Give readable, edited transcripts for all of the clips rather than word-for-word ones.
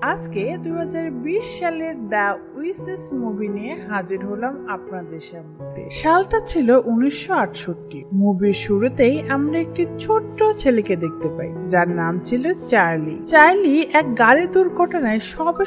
আজকে 2020 সালের the witches movie নিয়ে হাজির হলাম আপনাদের সামনে। সালটা ছিল 1968। মুভির শুরুতেই আমরা একটি ছোট্ট ছেলেকে দেখতে পাই যার নাম ছিল চার্লি। চার্লি এক গাড়ি দুর্ঘটনায়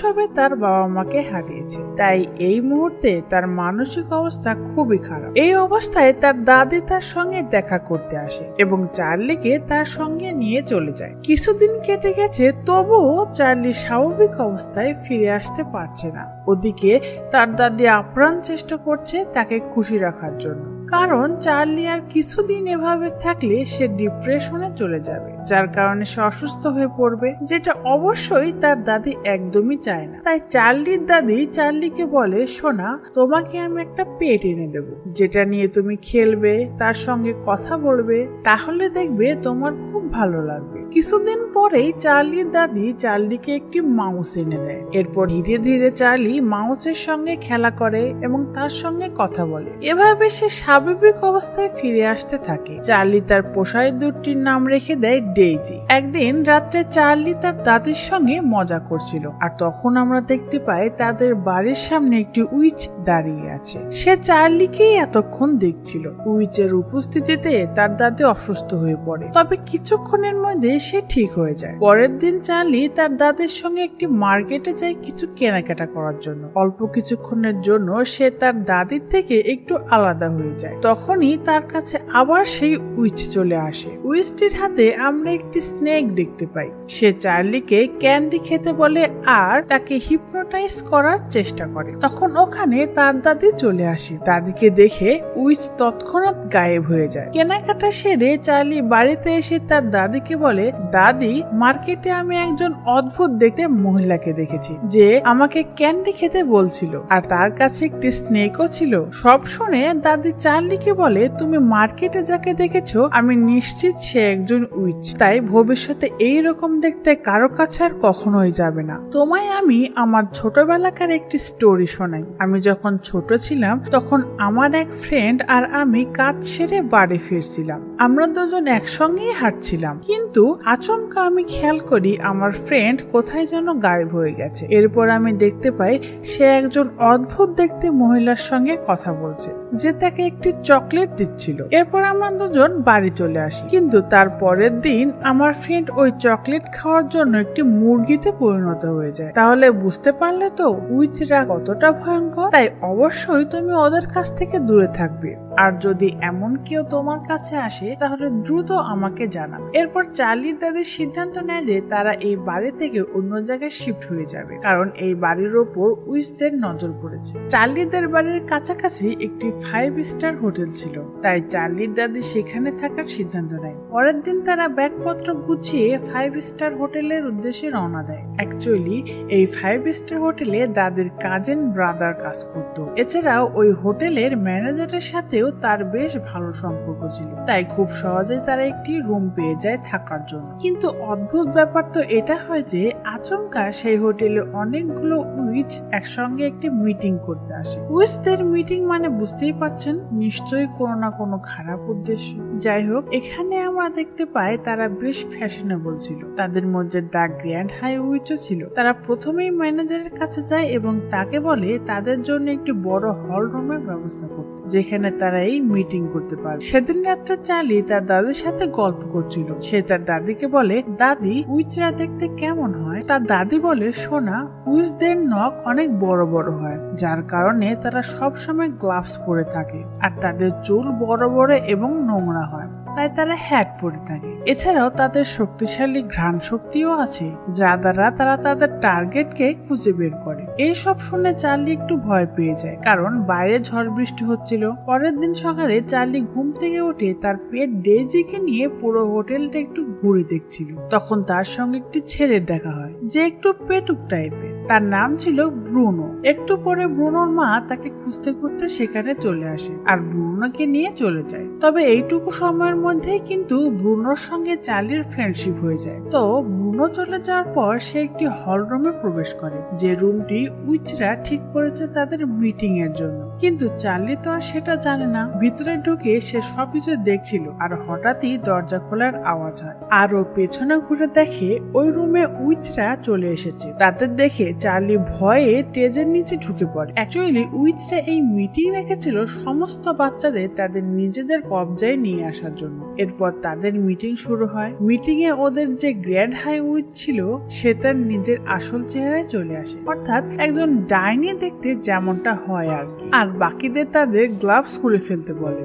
সবে তার বাবা মাকে হারিয়েছে, তাই এই মুহূর্তে তার মানসিক অবস্থা খুবই খারাপ। এই অবস্থায় তার দাদি তার সঙ্গে দেখা করতে আসে এবং চার্লিকে তার সঙ্গে নিয়ে চলে যায়। কিছুদিন কেটে গেছে, তবুও চার্লি স্বাভাবিক অবস্থায় ফিরে আসতে পারছে না। ওদিকে তার দাদি আপ্রাণ চেষ্টা করছে তাকে খুশি রাখার জন্য, কারণ চার্লি আর কিছুদিন এভাবে থাকলে সে ডিপ্রেশনে চলে যাবে, যার কারণে সে অসুস্থ হয়ে পড়বে, যেটা অবশ্যই তার দাদি একদমই চায় না। তাই চার্লির দাদি চার্লিকে বলে, সোনা, তোমাকে আমি একটা পেট এনে দেবো, যেটা নিয়ে তুমি খেলবে, তার সঙ্গে কথা বলবে, তাহলে দেখবে তোমার খুব ভালো লাগবে। কিছুদিন পরেই চার্লির দাদি চার্লিকে একটি মাউস এনে দেয়। এরপর ধীরে ধীরে চার্লি মাউসের সঙ্গে খেলা করে এবং তার সঙ্গে কথা বলে। এভাবে সে স্বাভাবিক অবস্থায় ফিরে আসতে থাকে। চার্লি তার পোষায় দুটির নাম রেখে দেয় ডেইজি। একদিন রাত্রে চার্লি তার দাদির সঙ্গে মজা করছিল, আর তখন আমরা দেখতে পাই তাদের বাড়ির সামনে একটি উইচ দাঁড়িয়ে আছে। সে চার্লিকেই এতক্ষণ দেখছিল। উইচের উপস্থিতিতে তার দাদি অসুস্থ হয়ে পড়ে, তবে কিছুক্ষণের মধ্যে সে ঠিক হয়ে যায়। পরের দিন চার্লি তার দাদির সঙ্গে একটি মার্কেটে যায় কিছু কেনাকাটা করার জন্য। অল্প কিছুক্ষণের জন্য সে তার দাদির থেকে একটু আলাদা হয়ে যায়। তখনই তার কাছে আবার সেই উইচ চলে আসে। উইচটির হাতে আমরা একটি স্নেক দেখতে পাই। সে চার্লিকে ক্যান্ডি খেতে বলে আর তাকে হিপনোটাইজ করার চেষ্টা করে। তখন ওখানে তার দাদি চলে আসে। দাদিকে দেখে উইচ তৎক্ষণাৎ গায়েব হয়ে যায়। কেনাকাটা সেরে চার্লি বাড়িতে এসে তার দাদিকে বলে, দাদি, মার্কেটে আমি একজন অদ্ভুত দেখতে মহিলাকে দেখেছি যে আমাকে ক্যান্ডি খেতে বলছিল, আর তার কাছে একটি স্নেকও ছিল। সব শুনে দাদি চার্লিকে বলে, তুমি মার্কেটে যাকে দেখেছো আমি নিশ্চিত সে একজন উইচ, তাই ভবিষ্যতে এই রকম দেখতে কারো কাছে আর কখনোই যাবে না। তোমায় আমি আমার ছোটবেলাকার একটি স্টোরি শোনাই। আমি যখন ছোট ছিলাম তখন আমার এক ফ্রেন্ড আর আমি কাজ সেরে বাড়ি ফিরছিলাম। আমরা দুজন একসঙ্গেই হাঁটছিলাম, কিন্তু আচমকা আমি খেয়াল করি আমার ফ্রেন্ড কোথায় যেন গায়েব হয়ে গেছে। এরপর আমি দেখতে পাই সে একজন অদ্ভুত দেখতে মহিলার সঙ্গে কথা বলছে, যে তাকে একটি চকলেট দিচ্ছিল। এরপর আমরা দুজন বাড়ি চলে আসি, কিন্তু তার পরের দিন আমার ফ্রেন্ড ওই চকলেট খাওয়ার জন্য একটি মুরগিতে পরিণত হয়ে যায়। তাহলে বুঝতে পারলে তো উইচরা কতটা ভয়ঙ্কর। তাই অবশ্যই তুমি ওদের কাছ থেকে দূরে থাকবে, আর যদি এমন কেউ তোমার কাছে আসে তাহলে দ্রুত আমাকে জানাবে। এরপর চার্লির দাদি সিদ্ধান্ত নেয় যে তারা এই বাড়ি থেকে অন্য জায়গায় শিফট হয়ে যাবে, কারণ এই বাড়ির ওপর উইচদের নজর পড়েছে। চার্লিদের বাড়ির কাছাকাছি একটি 5 স্টার হোটেল ছিল, তাই চার্লির দাদি সেখানে থাকার সিদ্ধান্ত নেয়। পরের দিন তারা ব্যাগপত্র গুছিয়ে 5 স্টার হোটেলের উদ্দেশ্যে রওনা দেয়। অ্যাকচুয়ালি এই 5 স্টার হোটেলে দাদির কাজিন ব্রাদার কাজ করত। এছাড়াও ওই হোটেলের ম্যানেজারের সাথেও তার বেশ ভালো সম্পর্ক ছিল, তাই খুব সহজেই তারা একটি রুম পেয়ে যায় থাকার জন্য। কিন্তু অদ্ভুত ব্যাপার তো এটা হয় যে আচমকা সেই হোটেলে অনেকগুলো উইচ একসঙ্গে একটি মিটিং করতে আসে। উইচদের মিটিং মানে বুঝতেই পারছেন, নিশ্চয়ই কোনো না কোনো খারাপ উদ্দেশ্য। যাই হোক, এখানে আমরা দেখতে পাই তারা বেশ ফ্যাশনেবল ছিল। তাদের মধ্যে দ্য গ্র্যান্ড হাই উইচও ছিল। তারা প্রথমেই ম্যানেজারের কাছে যায় এবং তাকে বলে তাদের জন্য একটি বড় হল রুমের ব্যবস্থা করতে, যেখানে তারা এই মিটিং করতে পারে। সেদিন রাত্রে চার্লি তার দাদির সাথে গল্প করছিল। সে তার দাদিকে বলে, দাদি, উইচরা দেখতে কেমন হয়? তার দাদি বলে, সোনা, উইচদের নখ অনেক বড় বড় হয়, যার কারণে তারা সব সময় গ্লাভস পরে থাকে, আর তাদের চুল বড় বড় এবং নোংরা হয়, তাই তারা হ্যাট পরে থাকে। এছাড়াও তাদের শক্তিশালী ঘ্রাণ শক্তিও আছে, যা দ্বারা তারা তাদের টার্গেটকে খুঁজে বের করে। এই সব শুনে চার্লি একটু ভয় পেয়ে যায়, কারণ বাইরে ঝড় বৃষ্টি হচ্ছিল। পরের দিন সকালে চার্লি ঘুম থেকে উঠে তার পেট ডেইজিকে নিয়ে পুরো হোটেলটা একটু ঘুরে দেখছিল। তখন তার সঙ্গে একটি ছেলের দেখা হয়, যে একটু পেটুক টাইপের। তার নাম ছিল ব্রুনো। একটু পরে ব্রুনোর মা তাকে খুঁজতে খুঁজতে সেখানে চলে আসে আর ব্রুনোকে নিয়ে চলে যায়। তবে এইটুকু সময়ের মধ্যেই কিন্তু ব্রুনোর সঙ্গে চার্লির ফ্রেন্ডশিপ হয়ে যায়। তো ব্রুনো চলে যাওয়ার পর সে একটি হল রুমে প্রবেশ করে, যে রুমটি উইচরা ঠিক করেছে তাদের মিটিং এর জন্য। কিন্তু চার্লি তো আর সেটা জানে না। ভিতরে ঢুকে সে সবকিছু দেখছিল আর হঠাৎই দরজা খোলার আওয়াজ হয় আর ও পেছনে ঘুরে দেখে ওই রুমে উইচরা চলে এসেছে। তাদের দেখে চার্লি ভয়ে স্টেজের নিচে ঢুকে পড়ে। অ্যাকচুয়ালি উইচরা এই মিটিং রেখেছিল সমস্ত বাচ্চাদের তাদের নিজেদের কবজায় নিয়ে আসার জন্য। এরপর তাদের মিটিং শুরু হয়। মিটিং এ ওদের যে গ্র্যান্ড হাই উইচ ছিল সে তার নিজের আসল চেহারায় চলে আসে, অর্থাৎ একজন ডাইনি দেখতে যেমনটা হয় আর কি। আর বাকিদের তাদের গ্লাভস খুলে ফেলতে বলে।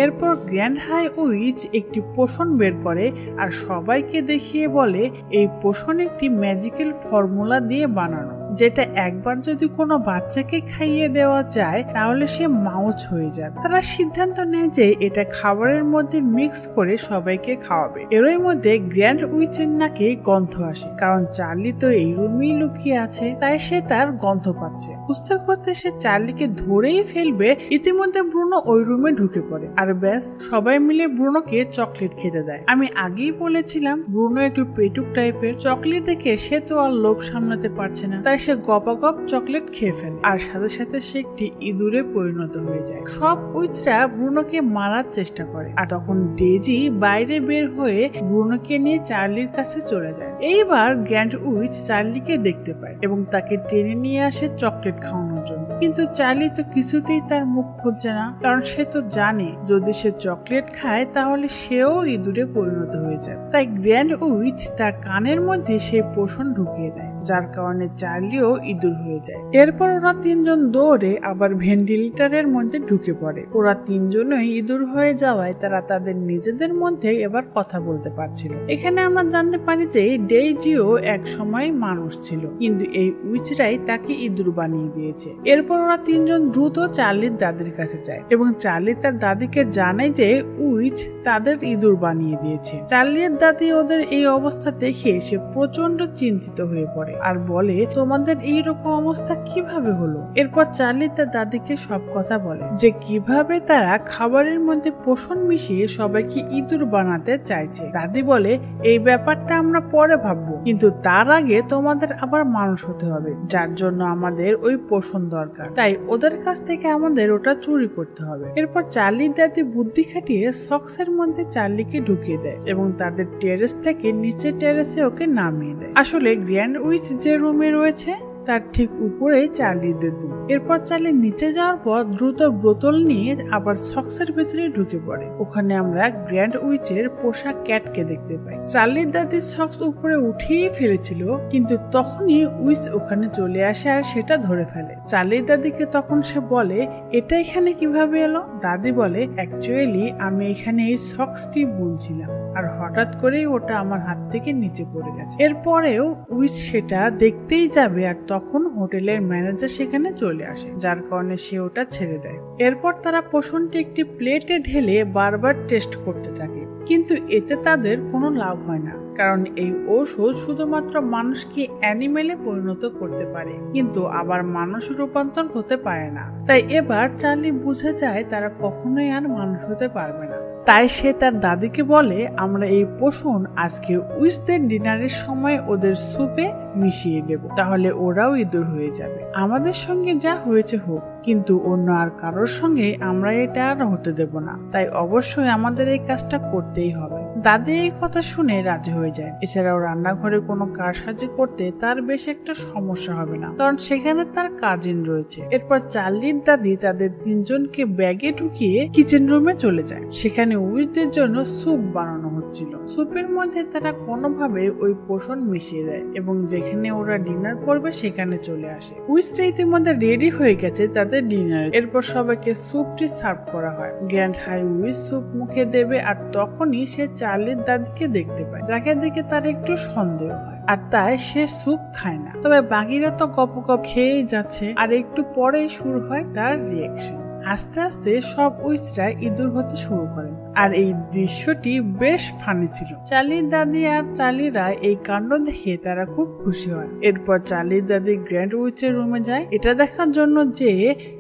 এরপর গ্র্যান্ড হাই উইচ একটি পোষণ বের করে আর সবাইকে দেখিয়ে বলে এই পোষণ একটি ম্যাজিক্যাল ফর্মুলা দিয়ে বানানো, যেটা একবার যদি কোনো বাচ্চাকে খাইয়ে দেওয়া যায় তাহলে সে মাউস হয়ে যাবে। তারা সিদ্ধান্ত নেয় যে এটা খাবারের মধ্যে মিক্স করে সবাইকে খাওয়াবে। এরই মধ্যে গ্র্যান্ড উইচের নাকে গন্ধ আসে, কারণ চার্লি তো এই রুমেই লুকিয়ে আছে, তাই সে তার গন্ধ পাচ্ছে। খুঁজতে খুঁজতে সে চার্লিকে ধরেই ফেলবে। ইতিমধ্যে ব্রুনো ওই রুমে ঢুকে পড়ে আর ব্যাস সবাই মিলে ব্রুনোকে চকলেট খেতে দেয়। আমি আগেই বলেছিলাম ব্রুনো একটু পেটুক টাইপের। চকলেট দেখে সে তো আর লোভ সামলাতে পারছে না, তাই সে গপাগপ চকলেট খেয়ে ফেলে আর সাথে সাথে সে একটি ইঁদুরে পরিণত হয়ে যায়। সব উইচরা ব্রুনোকে মারার চেষ্টা করে আর তখন ডেজি বাইরে বের হয়ে ব্রুনোকে নিয়ে চার্লির কাছে চলে যায়। এইবার গ্র্যান্ড উইচ চার্লিকে দেখতে পায় এবং তাকে টেনে নিয়ে আসে চকলেট খাওয়ানোর জন্য। কিন্তু চার্লি তো কিছুতেই তার মুখ খুঁজছে না, কারণ সে তো জানে যদি সে চকলেট খায় তাহলে সেও ইঁদুরে পরিণত হয়ে যায়। তাই গ্র্যান্ড উইচ তার কানের মধ্যে সেই পোষণ ঢুকিয়ে দেয়, যার কারণে চার্লিও ইঁদুর হয়ে যায়। এরপর ওরা তিনজন দৌড়ে আবার ভেন্টিলেটরের মধ্যে ঢুকে পড়ে। ওরা তিনজনই ইঁদুর হয়ে যাওয়ায় তারা তাদের নিজেদের মধ্যে এবার কথা বলতে পারছিল। এখানে আমরা জানতে পারি যে ডেইজিও এক সময় মানুষ ছিল, কিন্তু এই উইচরাই তাকে ইঁদুর বানিয়ে দিয়েছে। এরপর ওরা তিনজন দ্রুত চার্লির দাদির কাছে যায় এবং চার্লি তার দাদিকে জানায় যে উইচ তাদের ইঁদুর বানিয়ে দিয়েছে। চার্লির দাদি ওদের এই অবস্থা দেখে সে প্রচন্ড চিন্তিত হয়ে পড়ে আর বলে তোমাদের এইরকম অবস্থা কিভাবে হলো। এরপর চার্লি তার দাদিকে সব কথা বলে যে কিভাবে তারা খাবারের মধ্যে পোষণ মিশিয়ে সবাইকে ইঁদুর বানাতে চাইছে। দাদি বলে এই ব্যাপারটা আমরা পরে ভাববো, কিন্তু তার আগে তোমাদের আবার মানুষ হতে হবে, যার জন্য আমাদের ওই পোষণ দরকার। তাই ওদের কাছ থেকে আমাদের ওটা চুরি করতে হবে। এরপর চার্লির দাদি বুদ্ধি খাটিয়ে সক্সের মধ্যে চার্লিকে ঢুকিয়ে দেয় এবং তাদের টেরেস থেকে নিচের টেরেসে ওকে নামিয়ে দেয়। আসলে গ্র্যান্ড উইচ যে রুমে রয়েছে তার ঠিক উপরে চার্লিদের রুম। এরপর চার্লি নিচে যাওয়ার পর দ্রুত বোতল নিয়ে আবার সক্সের ভেতরে ঢুকে পড়ে। ওখানে আমরা গ্র্যান্ড উইচের পোষা ক্যাটকে দেখতে পাই। চার্লির দাদি সক্স উপরে উঠিয়ে ফেলেছিল, কিন্তু তখনই উইচ ওখানে চলে আসে আর সেটা ধরে ফেলে। চার্লির দাদিকে তখন সে বলে এটা এখানে কিভাবে এলো। দাদি বলে অ্যাকচুয়ালি আমি এখানে এই সক্সটি বুনছিলাম আর হঠাৎ করেই ওটা আমার হাত থেকে নিচে পড়ে গেছে। এরপরেও উইচ সেটা দেখতেই যাবে আর তখন হোটেলের ম্যানেজার সেখানে চলে আসে, যার কারণে সে ওটা ছেড়ে দেয়। এরপর তারা পোষণটি একটি প্লেটে ঢেলে বারবার টেস্ট করতে থাকে, কিন্তু এতে তাদের কোনো লাভ হয় না, কারণ এই ঔষধ শুধুমাত্র মানুষকে অ্যানিমেলে পরিণত করতে পারে, কিন্তু আবার মানুষ রূপান্তর হতে পারে না। তাই এবার চার্লি বুঝে যায় তারা কখনোই আর মানুষ হতে পারবে না। তাই সে তার দাদিকে বলে আমরা এই পোষণ আজকে উইচদের ডিনারের সময় ওদের স্যুপে মিশিয়ে দেব, তাহলে ওরাও ইঁদুর হয়ে যাবে। আমাদের সঙ্গে যা হয়েছে হোক, কিন্তু অন্য আর কারোর সঙ্গে আমরা এটা আর হতে দেব না। তাই অবশ্যই আমাদের এই কাজটা করতেই হবে। দাদি এই কথা শুনে রাজি হয়ে যায়। এছাড়াও রান্নাঘরে কোনো কারসাজি করতে তার বেশ একটা সমস্যা হবে না, কারণ সেখানে তার কাজিন রয়েছে। এরপর চার্লির দাদি তাদের তিনজনকে ব্যাগে ঢুকিয়ে কিচেন রুমে চলে যায়। সেখানে উইচদের জন্য স্যুপ বানানো হচ্ছিল। স্যুপের মধ্যে তারা কোনোভাবে ওই পোষণ মিশিয়ে দেয় এবং যেখানে ওরা ডিনার করবে সেখানে চলে আসে। উইচটা ইতিমধ্যে রেডি হয়ে গেছে তাদের ডিনার। এরপর সবাইকে স্যুপটি সার্ভ করা হয়। গ্র্যান্ড হাই উইচ স্যুপ মুখে দেবে আর তখনই সে চার্লির দাদিকে দেখতে পায়, যাকে দেখে তার একটু সন্দেহ হয় আর তাই সে স্যুপ খায় না। তবে বাকিরা তো গপ গপ খেয়েই যাচ্ছে আর একটু পরেই শুরু হয় তার রিয়েকশন। আস্তে আস্তে সব উইচরা ইঁদুর হতে শুরু করেন আর এই দৃশ্যটি বেশ ফানি ছিল। চার্লির দাদি আর চার্লিরা এই কাণ্ড দেখে তারা খুব খুশি হয়। এরপর চার্লির দাদি গ্র্যান্ড উইচের রুমে যায় এটা দেখার জন্য যে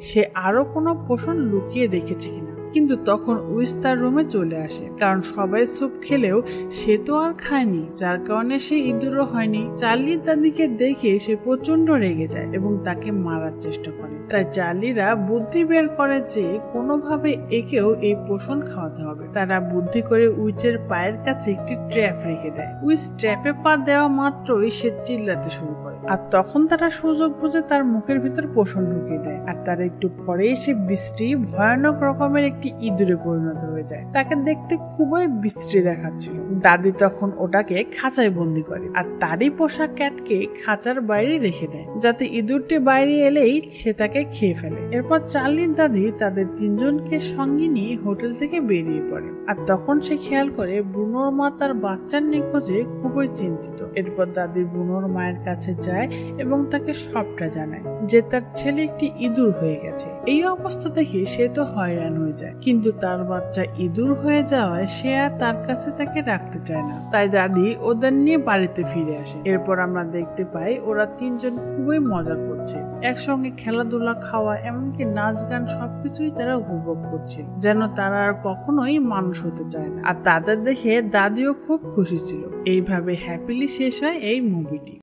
সে আরো কোনো পোষণ লুকিয়ে রেখেছে কিনা। কিন্তু তখন উইস তার রুমে চলে আসে, কারণ সবাই স্যুপ খেলেও সে তো আর খায়নি, যার কারণে সে ইঁদুরও হয়নি। চার্লির দাদিকে দেখে সে প্রচন্ড রেগে যায় এবং তাকে মারার চেষ্টা করে। তাই চার্লিরা বুদ্ধি বের করে যে কোনোভাবে একেও এই পোষণ খাওয়াতে হবে। তারা বুদ্ধি করে উইচের পায়ের কাছে একটি ট্র্যাপ রেখে দেয়। উইচ ট্র্যাপে পা দেওয়া মাত্রই সে চিল্লাতে শুরু করে, আর তখন তারা সুযোগ বুঝে তার মুখের ভিতর পোষণ ঢুকিয়ে দেয়। আর তার একটু পরেই সে বিশ্রী ভয়ানক রকমের একটি ইঁদুরে পরিণত হয়ে যায়। তাকে দেখতে খুবই বিশ্রী দেখাচ্ছিল। দাদি তখন ওটাকে খাঁচায় বন্দি করে আর তারই পোষা ক্যাটকে খাঁচার বাইরে রেখে দেয়, যাতে ইঁদুরটি বাইরে এলেই সে তাকে খেয়ে ফেলে। এরপর চার্লির দাদি তাদের তিনজনকে সঙ্গে নিয়ে হোটেল থেকে বেরিয়ে পড়ে। আর তখন সে খেয়াল করে ব্রুনোর মা তার বাচ্চার নিখোঁজে খুবই চিন্তিত। এরপর দাদি ব্রুনোর মায়ের কাছে যায় এবং তাকে সবটা জানায় যে তার ছেলে একটি ইঁদুর হয়ে গেছে। এই অবস্থা দেখে সে তো হয়রান হয়ে যায়, কিন্তু তার বাচ্চা ইঁদুর হয়ে যাওয়ায় সে আর তার কাছে তাকে রাখতে চায় না। তাই দাদি ওদের নিয়ে বাড়িতে ফিরে আসে। এরপর আমরা দেখতে পাই ওরা তিনজন খুবই মজা করছে, একসঙ্গে খেলাধুলা, খাওয়া, এমনকি নাচ গান সবকিছুই তারা উপভোগ করছে, যেন তারা আর কখনোই মানুষ হতে চায় না। আর তাদের দেখে দাদিও খুব খুশি ছিল। এইভাবে হ্যাপিলি শেষ হয় এই মুভিটি।